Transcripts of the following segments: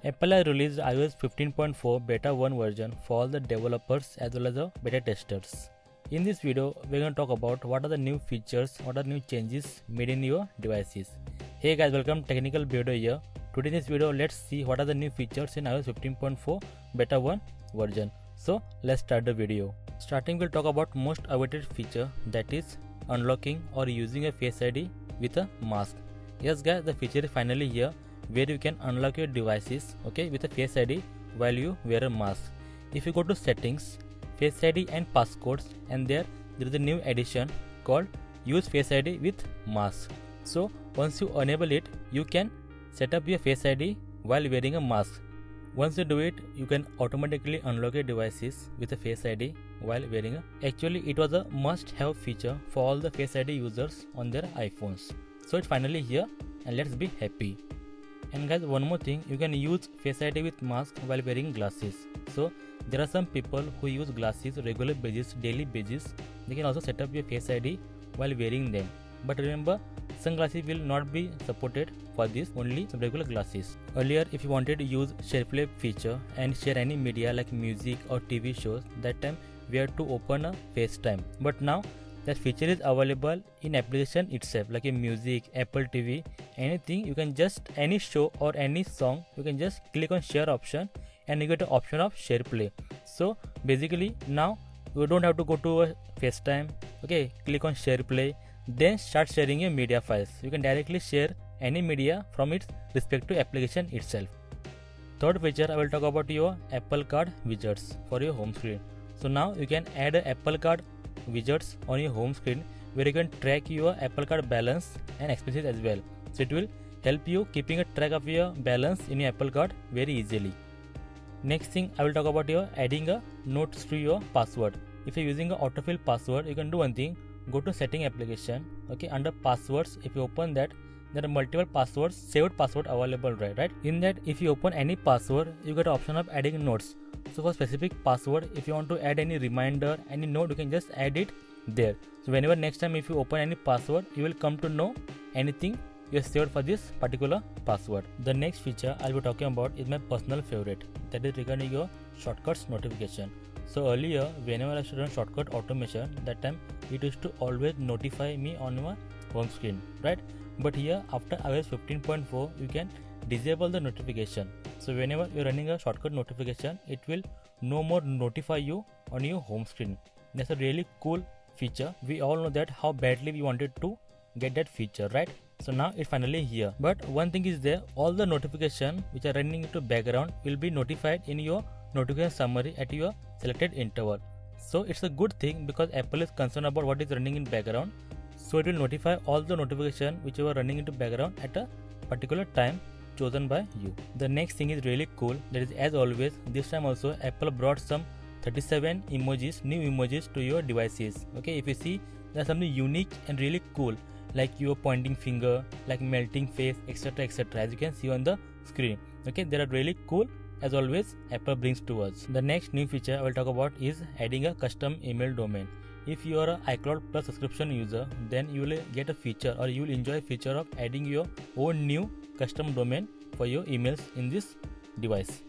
Apple has released iOS 15.4 beta 1 version for all the developers as well as the beta testers. In this video, we're going to talk about what are the new features, what are new changes made in your devices. Hey guys, welcome Technical Beardo here. Today in this video, let's see what are the new features in iOS 15.4 beta 1 version. So let's start the video. Starting, we'll talk about most awaited feature, that is unlocking or using a Face ID with a mask. Yes guys, the feature is finally here, where you can unlock your devices with a Face ID while you wear a mask. If you go to settings, Face ID and passcodes, and there is a new addition called use Face ID with mask. So once you enable it, you can set up your Face ID while wearing a mask. Once you do it, you can automatically unlock your devices with a Face ID while wearing a. Actually, it was a must-have feature for all the Face ID users on their iPhones. So it's finally here, and let's be happy. And guys, one more thing, you can use Face ID with mask while wearing glasses. So there are some people who use glasses regular basis, daily basis. They can also set up your Face ID while wearing them. But remember, sunglasses will not be supported for this, only some regular glasses. Earlier, if you wanted to use SharePlay feature and share any media like music or TV shows, that time we had to open a FaceTime. But now that feature is available in application itself, like a music, Apple TV, anything. You can just any show or any song, you can just click on share option and you get the option of SharePlay. So basically now you don't have to go to a FaceTime, click on SharePlay, then start sharing your media files. You can directly share any media from its respective application itself. Third feature, I will talk about your Apple Card widgets for your home screen. So now you can add a Apple Card widgets on your home screen where you can track your Apple Card balance and expenses as well. So it will help you keeping a track of your balance in your Apple Card very easily. Next thing, I will talk about your adding a notes to your password. If you're using an autofill password, you can do one thing. Go to setting application, under passwords. If you open that, there are multiple passwords, saved password available, right? In that, if you open any password, you get an option of adding notes. So for specific password, if you want to add any reminder, any note, you can just add it there. So whenever next time if you open any password, you will come to know anything you have saved for this particular password. The next feature I'll be talking about is my personal favorite, that is regarding your shortcuts notification. So earlier, whenever I used to run shortcut automation, that time it used to always notify me on my home screen, right? But here after iOS 15.4, you can disable the notification. So whenever you're running a shortcut notification, it will no more notify you on your home screen. That's a really cool feature. We all know that how badly we wanted to get that feature, right? So now it's finally here. But one thing is there, all the notification which are running into background will be notified in your notification summary at your selected interval. So it's a good thing because Apple is concerned about what is running in background. So it will notify all the notification which are running into background at a particular time chosen by you. The next thing is really cool, that is, as always, this time also Apple brought some 37 emojis, new emojis to your devices. If you see, there's something unique and really cool, like your pointing finger, like melting face, etc, as you can see on the screen. They are really cool. As always, Apple brings to us. The next new feature I will talk about is adding a custom email domain. If you are an iCloud Plus subscription user, then you will get a feature, or you will enjoy a feature of adding your own new custom domain for your emails in this device.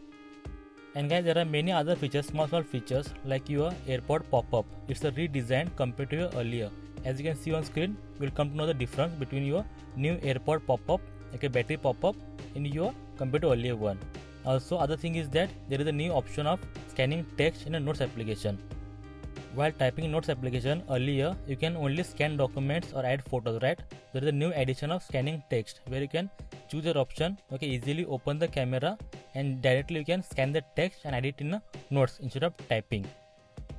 And guys, there are many other features, small features, like your Airpod pop-up. It's a redesign compared to your earlier. As you can see on screen, you will come to know the difference between your new Airpod pop-up, like a battery pop-up, in your compared to earlier one. Also, other thing is that there is a new option of scanning text in a notes application. While typing in notes application earlier, you can only scan documents or add photos, right? There is a new addition of scanning text where you can choose your option, easily open the camera and directly you can scan the text and add it in a notes instead of typing.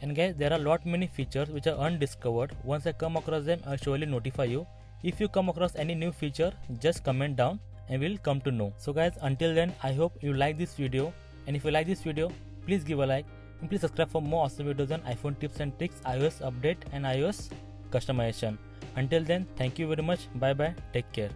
And guys, there are lot many features which are undiscovered. Once I come across them, I'll surely notify you. If you come across any new feature, just comment down and we'll come to know. So guys, until then, I hope you like this video, and if you like this video, please give a like and please subscribe for more awesome videos on iPhone tips and tricks, iOS update and iOS customization. Until then, thank you very much. Bye bye. Take care.